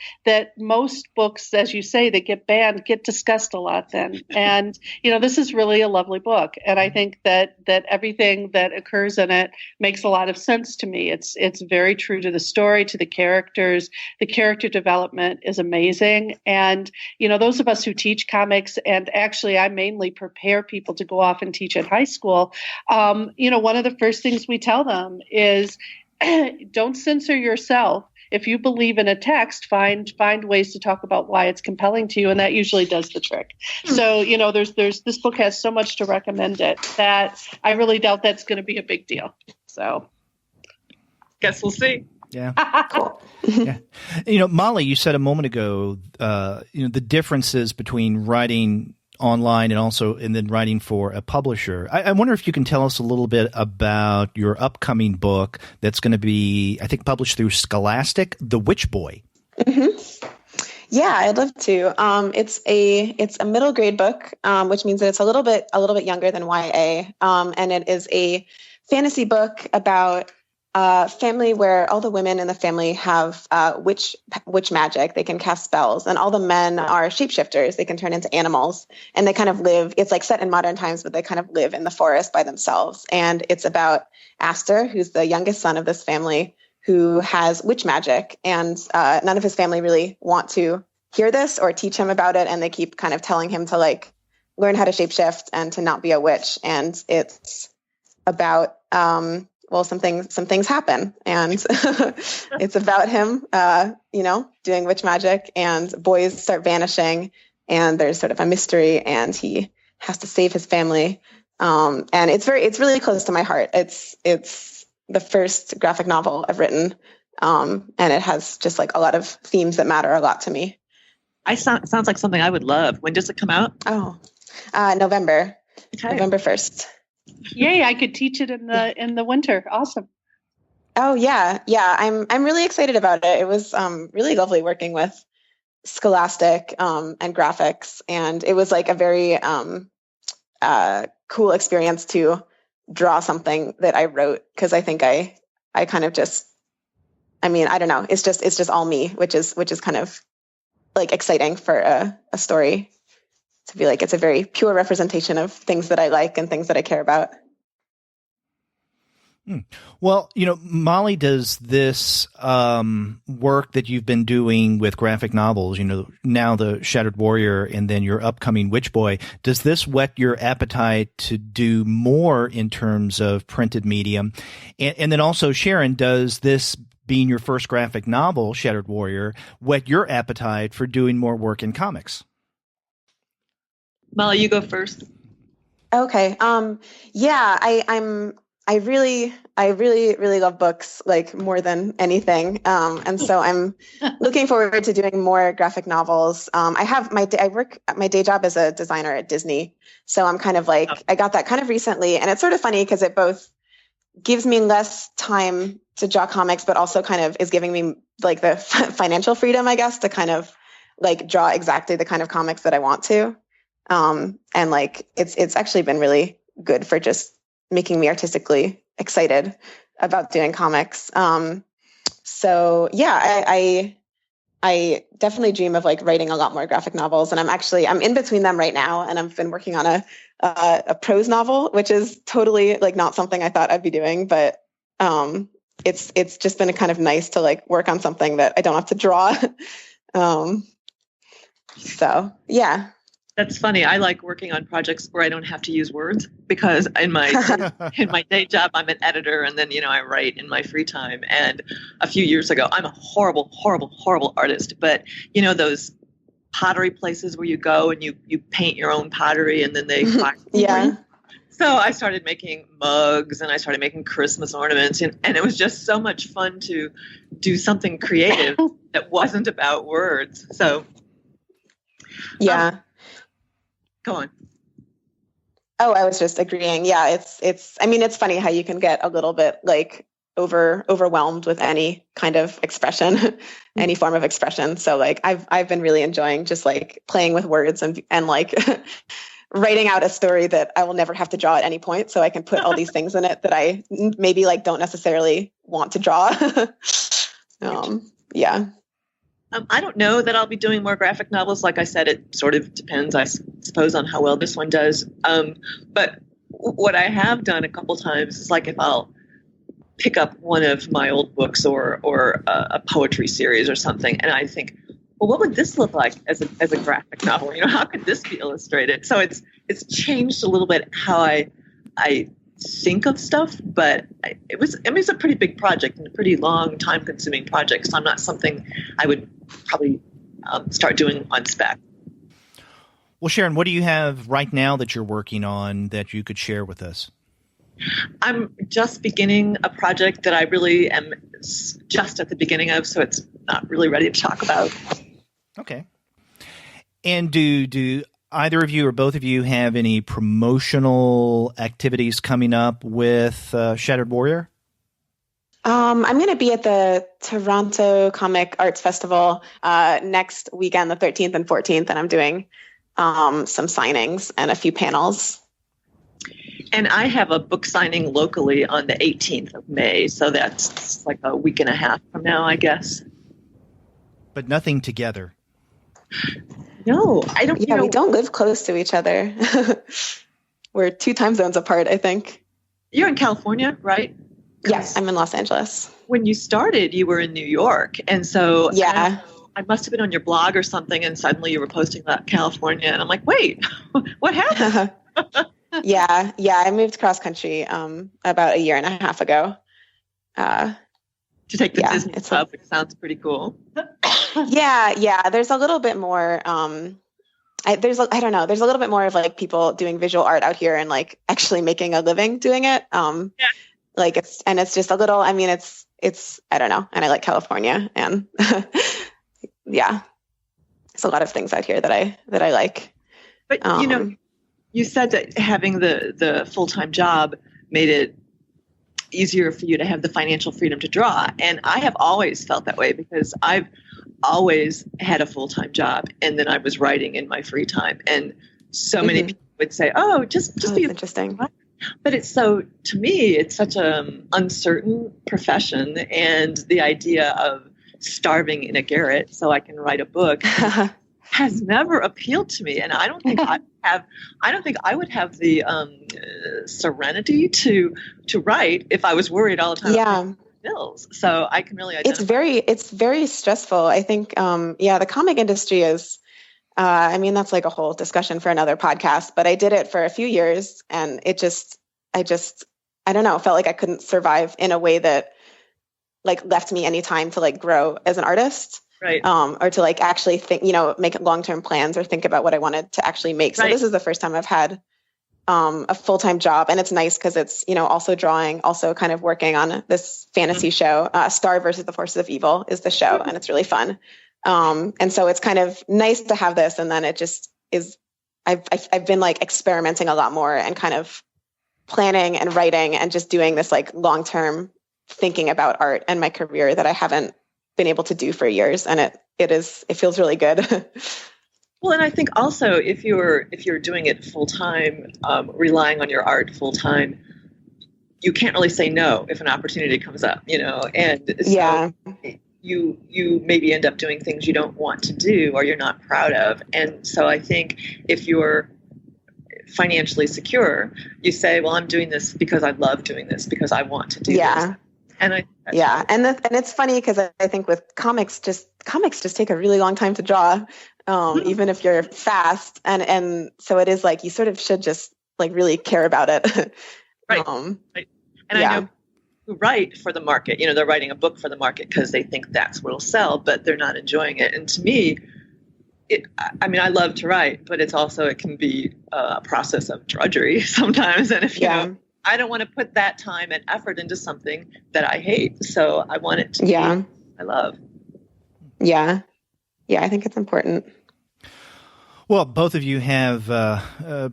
most books, as you say, that get banned get discussed a lot then. And, this is really a lovely book. And I think that everything that occurs in it makes a lot of sense to me. It's very true to the story, to the characters. The character development is amazing. And, those of us who teach comics, and actually I mainly prepare people to go off and teach at high school, one of the first things we tell them is, don't censor yourself. If you believe in a text, find ways to talk about why it's compelling to you, and that usually does the trick. So, there's this book has so much to recommend it that I really doubt that's going to be a big deal. So,
guess we'll see.
Yeah.
Cool.
Yeah. Molly, you said a moment ago, the differences between writing online and then writing for a publisher. I wonder if you can tell us a little bit about your upcoming book that's going to be, I think, published through Scholastic, The Witch Boy.
Mm-hmm. Yeah, I'd love to. It's a middle grade book, which means that it's a little bit younger than YA, and it is a fantasy book about a family where all the women in the family have witch magic. They can cast spells, and all the men are shapeshifters. They can turn into animals, and they kind of live. It's like set in modern times, but they kind of live in the forest by themselves. And it's about Aster, who's the youngest son of this family, who has witch magic, and none of his family really want to hear this or teach him about it, and they keep kind of telling him to like learn how to shapeshift and to not be a witch. And it's about some things happen, and it's about him, doing witch magic, and boys start vanishing, and there's sort of a mystery, and he has to save his family. And it's really close to my heart. It's the first graphic novel I've written, and it has just like a lot of themes that matter a lot to me.
Sounds like something I would love. When does it come out?
Oh, November. Okay. November 1st.
Yay, I could teach it in the winter. Awesome.
Oh yeah. I'm really excited about it. It was really lovely working with Scholastic and graphics, and it was like a very cool experience to draw something that I wrote, because I think I kind of just, I don't know, it's just all me, which is kind of like exciting for a story to be like, it's a very pure representation of things that I like and things that I care about.
Well, Molly does this work that you've been doing with graphic novels, now The Shattered Warrior and then your upcoming Witch Boy. Does this whet your appetite to do more in terms of printed medium? And then also, Sharon, does this being your first graphic novel, Shattered Warrior, whet your appetite for doing more work in comics?
Molly, you go first.
Okay. Yeah, I really love books, like, more than anything. And so I'm looking forward to doing more graphic novels. I work my day job as a designer at Disney. So I'm kind of like, I got that kind of recently, and it's sort of funny because it both gives me less time to draw comics, but also kind of is giving me like the financial freedom, I guess, to kind of like draw exactly the kind of comics that I want to. And like, it's actually been really good for just making me artistically excited about doing comics. So yeah, I definitely dream of like writing a lot more graphic novels, and I'm in between them right now, and I've been working on a prose novel, which is totally like not something I thought I'd be doing, but it's just been kind of nice to like work on something that I don't have to draw. So yeah.
That's funny. I like working on projects where I don't have to use words, because in my day job, I'm an editor, and then, I write in my free time. And a few years ago, I'm a horrible, horrible, horrible artist. But, those pottery places where you go and you paint your own pottery, and then they
yeah.
So I started making mugs, and I started making Christmas ornaments, and it was just so much fun to do something creative that wasn't about words. So
yeah.
Go on.
Oh, I was just agreeing. Yeah, it's funny how you can get a little bit like overwhelmed with any kind of expression, any form of expression. So like I've been really enjoying just like playing with words and like writing out a story that I will never have to draw at any point. So I can put all these things in it that I maybe like don't necessarily want to draw. Yeah.
I don't know that I'll be doing more graphic novels. Like I said, it sort of depends, I suppose, on how well this one does. But what I have done a couple times is like if I'll pick up one of my old books or a poetry series or something, and I think, well, what would this look like as a graphic novel? How could this be illustrated? So it's changed a little bit how I think of stuff, but it was a pretty big project and a pretty long, time-consuming project. So I'm not something I would probably start doing on spec.
Well, Sharon, what do you have right now that you're working on that you could share with us?
I'm just beginning a project that I really am just at the beginning of, so it's not really ready to talk about.
Okay. And do either of you or both of you have any promotional activities coming up with Shattered Warrior?
I'm going to be at the Toronto Comic Arts Festival next weekend, the 13th and 14th, and I'm doing some signings and a few panels.
And I have a book signing locally on the 18th of May, so that's like a week and a half from now, I guess.
But nothing together.
No, I don't.
Yeah, we don't live close to each other. We're 2 time zones apart, I think.
You're in California, right?
Yes, I'm in Los Angeles.
When you started, you were in New York. And so
yeah,
I must have been on your blog or something, and suddenly you were posting about California. And I'm like, wait, what happened?
Yeah, I moved cross country about a year and a half ago.
To take the Disney Club, which sounds pretty cool.
Yeah. There's a little bit more. I don't know. There's a little bit more of like people doing visual art out here and like actually making a living doing it. Like it's just a little. I mean, it's I don't know. And I like California, and yeah, there's a lot of things out here that I like.
But you said that having the full-time job made it easier for you to have the financial freedom to draw. And I have always felt that way because I've always had a full-time job, and then I was writing in my free time. And so many people would say, "Oh, just be
interesting."
But to me, it's such an uncertain profession, and the idea of starving in a garret so I can write a book has never appealed to me. And I don't think I would have the serenity to write if I was worried all the time.
Yeah.
Bills. So I can really identify.
It's very stressful. I think, the comic industry is, that's like a whole discussion for another podcast, but I did it for a few years, and I don't know, felt like I couldn't survive in a way that like left me any time to like grow as an artist.
Right.
Or to like actually think, make long-term plans or think about what I wanted to actually make. So this is the first time I've had a full-time job, and it's nice because it's, also drawing, also kind of working on this fantasy show. Star versus the Forces of Evil is the show, and it's really fun. And so it's kind of nice to have this, and then it just is, I've been like experimenting a lot more and kind of planning and writing and just doing this like long-term thinking about art and my career that I haven't been able to do for years. And it feels really good.
Well, and I think also if you're doing it full time, relying on your art full time, you can't really say no if an opportunity comes up, and so you maybe end up doing things you don't want to do or you're not proud of. And so I think if you're financially secure, you say, well, I'm doing this because I love doing this, because I want to do this. And and it's funny because I think with comics just take a really long time to draw, even if you're fast, and so it is like you sort of should just like really care about it. Right. Right. And I know who write for the market. They're writing a book for the market because they think that's what'll sell, but they're not enjoying it. And to me, I love to write, but it can be a process of drudgery sometimes. And if I don't want to put that time and effort into something that I hate. So I want it to be I love. Yeah.
Yeah, I think it's important.
Well, both of you have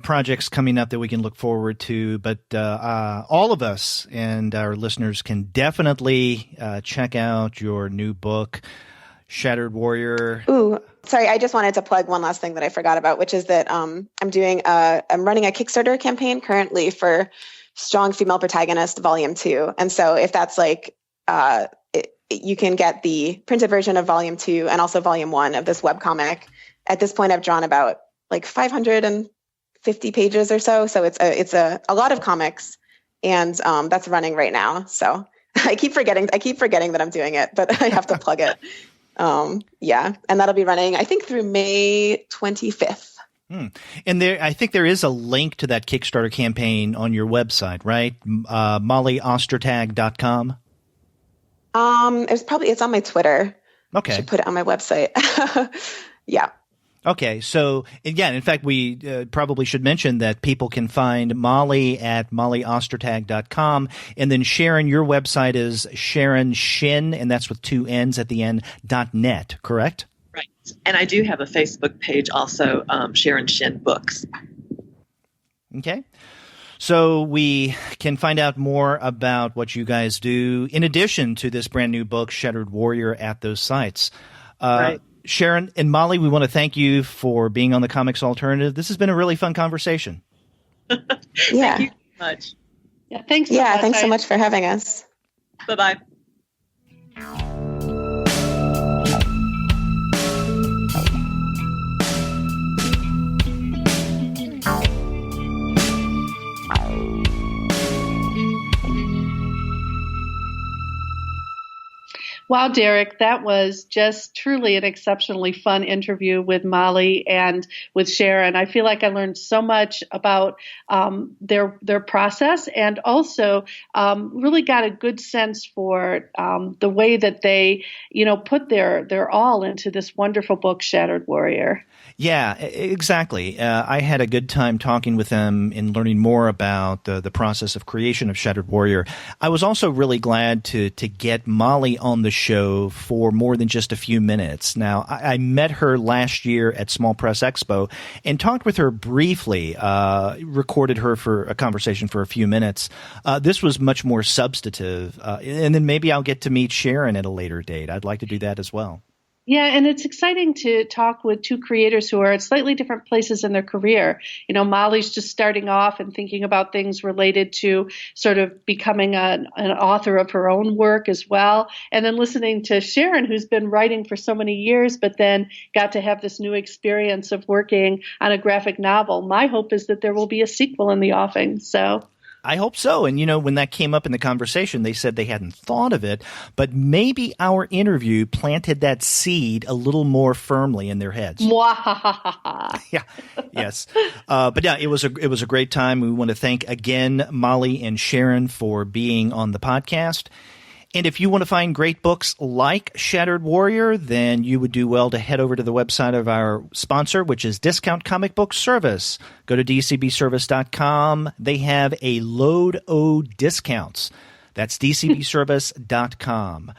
projects coming up that we can look forward to, but all of us and our listeners can definitely check out your new book, Shattered Warrior.
Ooh, sorry, I just wanted to plug one last thing that I forgot about, which is that I'm running a Kickstarter campaign currently for Strong Female Protagonist Volume 2. And so if that's like, you can get the printed version of Volume 2 and also Volume 1 of this webcomic. At this point, I've drawn about like 550 pages or so. So it's a lot of comics, and that's running right now. So I keep forgetting that I'm doing it, but I have to plug it. And that'll be running, I think, through May 25th.
And I think there is a link to that Kickstarter campaign on your website, right? mollyostertag.com.
It's on my Twitter.
Okay.
I should put it on my website. Yeah.
Okay. So again, in fact, we probably should mention that people can find Molly at mollyostertag.com. And then Sharon, your website is Sharon Shinn, and that's with 2 N's at the end, .net, correct?
Right. And I do have a Facebook page also, Sharon Shinn Books.
Okay. So we can find out more about what you guys do in addition to this brand new book, Shattered Warrior, at those sites. Right. Sharon and Molly, we want to thank you for being on the Comics Alternative. This has been a really fun conversation.
Thank you so much.
Yeah, thanks so much.
Thanks so much for having us.
Bye-bye.
Wow, Derek, that was just truly an exceptionally fun interview with Molly and with Sharon. I feel like I learned so much about their process, and also really got a good sense for the way that they, put their all into this wonderful book, Shattered Warrior.
Yeah, exactly. I had a good time talking with them and learning more about the process of creation of Shattered Warrior. I was also really glad to get Molly on the show for more than just a few minutes. Now, I met her last year at Small Press Expo and talked with her briefly, recorded her for a conversation for a few minutes. This was much more substantive, and then maybe I'll get to meet Sharon at a later date. I'd like to do that as well.
Yeah, and it's exciting to talk with two creators who are at slightly different places in their career. Molly's just starting off and thinking about things related to sort of becoming an author of her own work as well. And then listening to Sharon, who's been writing for so many years, but then got to have this new experience of working on a graphic novel. My hope is that there will be a sequel in the offing. So
I hope so. And, when that came up in the conversation, they said they hadn't thought of it, but maybe our interview planted that seed a little more firmly in their heads. Yeah. Yes. But yeah, it was a great time. We want to thank again Molly and Sharon for being on the podcast. And if you want to find great books like Shattered Warrior, then you would do well to head over to the website of our sponsor, which is Discount Comic Book Service. Go to dcbservice.com. They have a load o discounts. That's dcbservice.com.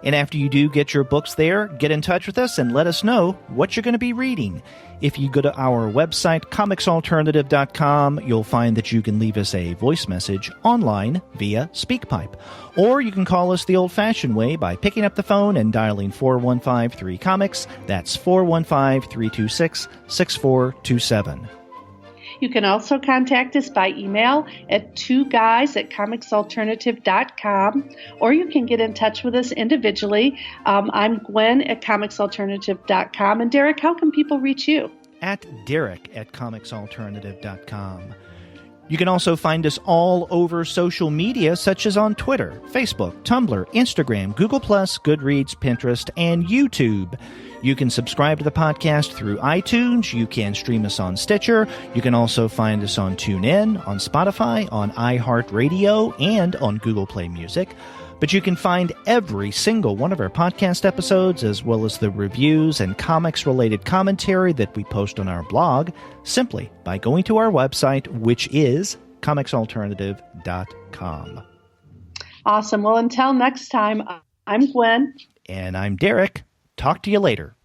And after you do get your books there, get in touch with us and let us know what you're going to be reading. If you go to our website, comicsalternative.com, you'll find that you can leave us a voice message online via SpeakPipe. Or you can call us the old-fashioned way by picking up the phone and dialing 4153-COMICS. That's 415-326-6427.
You can also contact us by email at 2guys@comicsalternative.com, or you can get in touch with us individually. I'm Gwen at comicsalternative.com. And Derek, how can people reach you?
At Derek at comicsalternative.com. You can also find us all over social media, such as on Twitter, Facebook, Tumblr, Instagram, Google+, Goodreads, Pinterest, and YouTube. You can subscribe to the podcast through iTunes. You can stream us on Stitcher. You can also find us on TuneIn, on Spotify, on iHeartRadio, and on Google Play Music. But you can find every single one of our podcast episodes, as well as the reviews and comics-related commentary that we post on our blog, simply by going to our website, which is comicsalternative.com.
Awesome. Well, until next time, I'm Gwen.
And I'm Derek. Talk to you later.